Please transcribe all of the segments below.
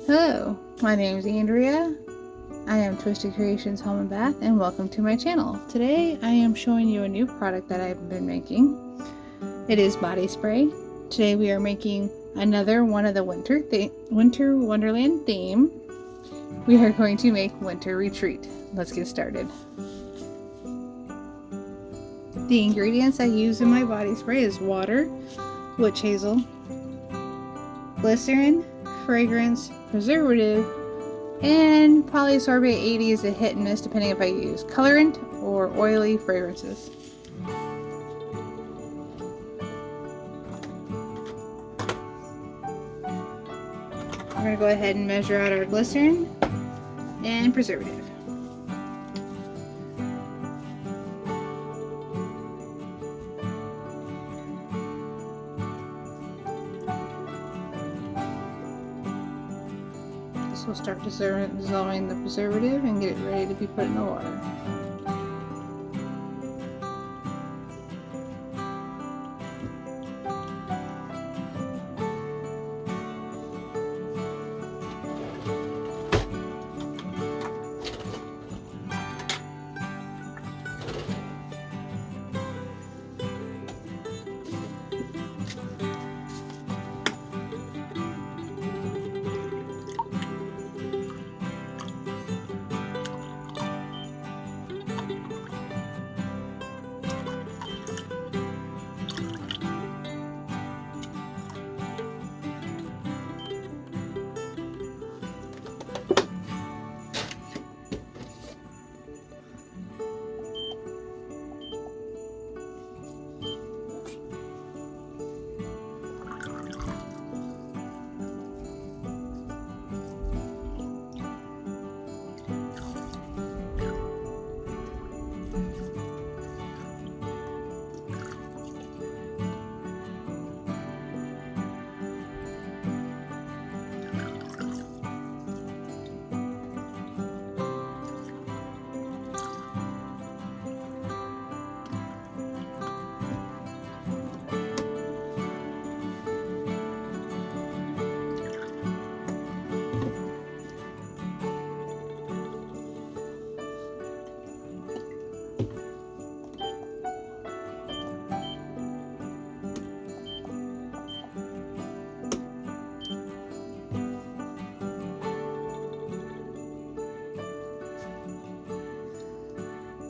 Hello, my name is Andrea. I am Twisted Creations Home and Bath, and welcome to my channel. Today I am showing you a new product that I've been making. It is body spray. Today we are making another one of the Winter Wonderland theme. We are going to make Winter Retreat. Let's get started. The ingredients I use in my body spray is water, witch hazel, glycerin, fragrance, preservative, and polysorbate 80 is a hit and miss depending if I use colorant or oily fragrances. We're going to go ahead and measure out our glycerin and preservative. We'll start dissolving the preservative and get it ready to be put in the water.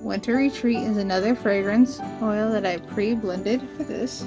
Winter Retreat is another fragrance oil that I pre-blended for this.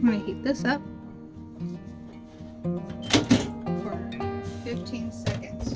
I'm going to heat this up for 15 seconds.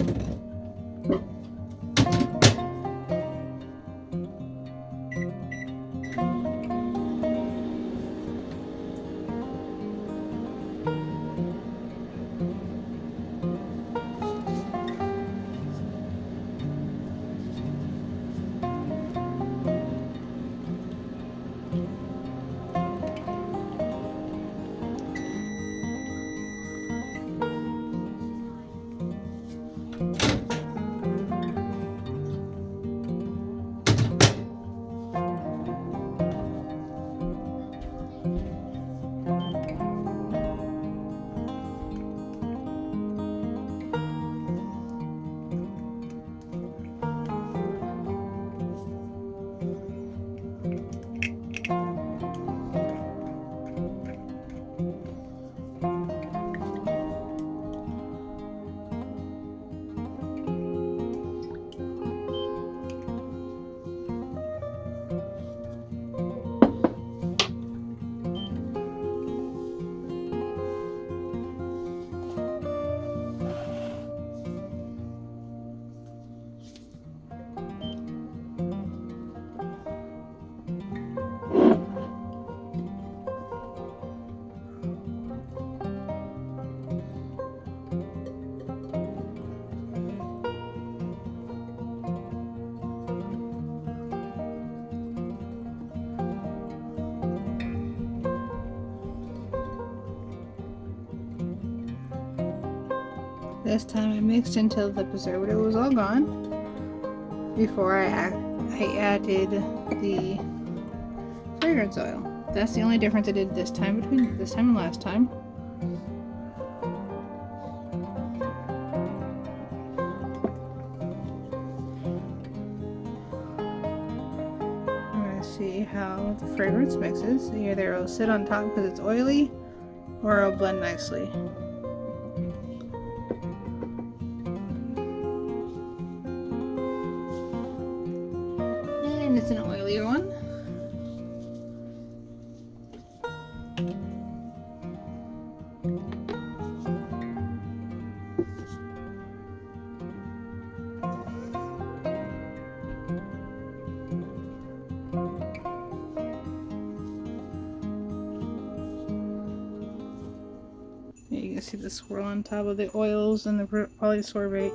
This time I mixed until the preservative was all gone before I added the fragrance oil. That's the only difference I did this time between this time and last time. I'm going to see how the fragrance mixes. Either it'll sit on top because it's oily, or it'll blend nicely. And it's an oilier one. You can see the swirl on top of the oils and the polysorbate.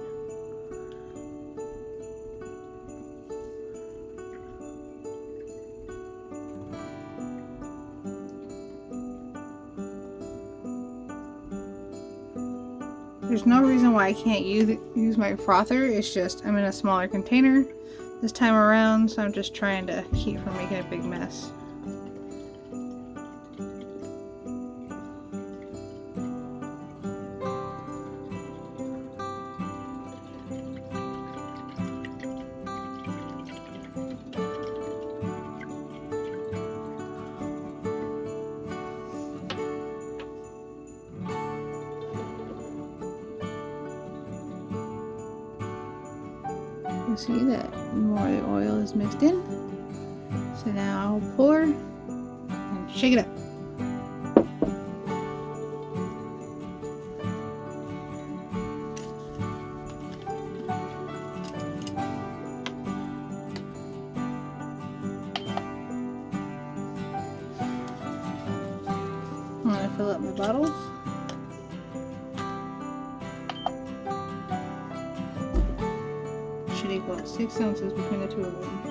There's no reason why I can't use my frother. It's just I'm in a smaller container this time around, so I'm just trying to keep from making a big mess. You see that more of the oil is mixed in. So now I'll pour and shake it up. I'm going to fill up my bottles. Should equal 6 ounces between the two of them.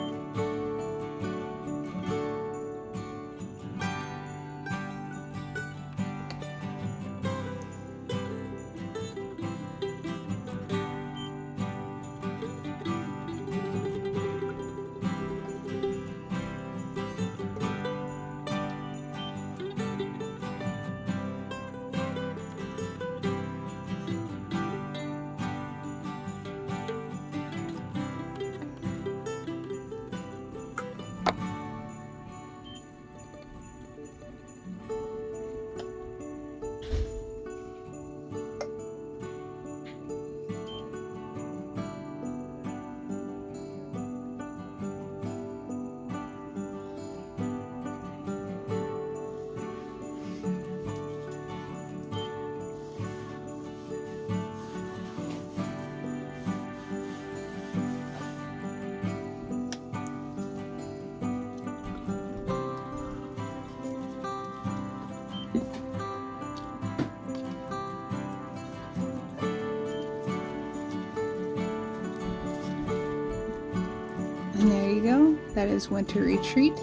And there you go. That is Winter Retreat.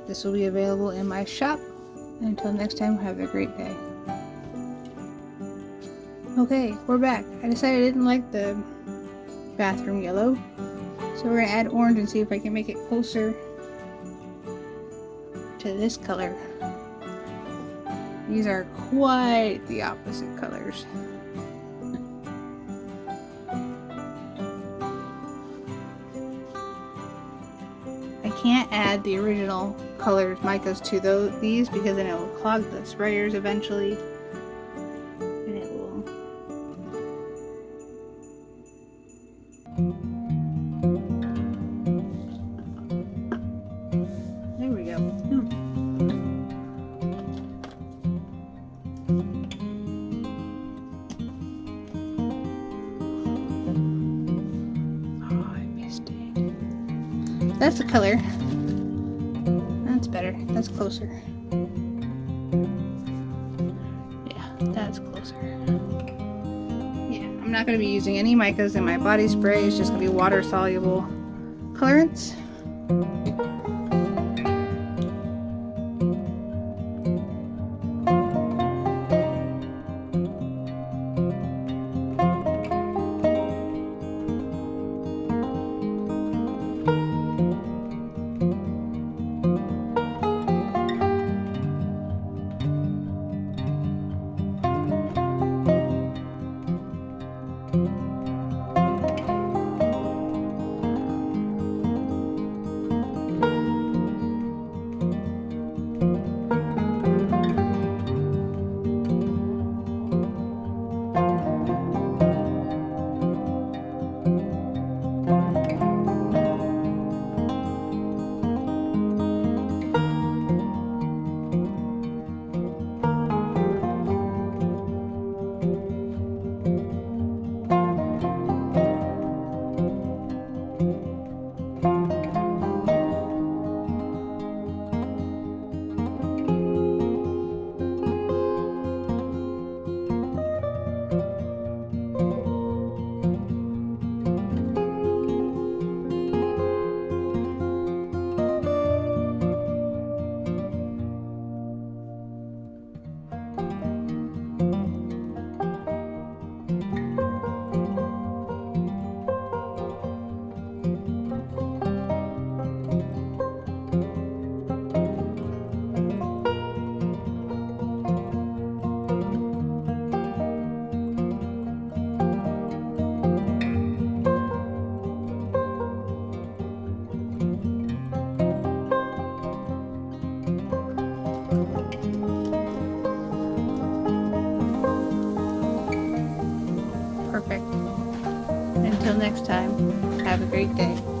This will be available in my shop. And until next time, have a great day. Okay, we're back. I decided I didn't like the bathroom yellow, so we're going to add orange and see if I can make it closer to this color. These are quite the opposite colors. I can't add the original colors micas to these because then it will clog the sprayers eventually, and it will there we go. Oh, I missed it. That's the color. That's better. That's closer. Yeah, that's closer. Yeah, I'm not going to be using any micas in my body spray. It's just going to be water soluble colorants. next time, have a great day.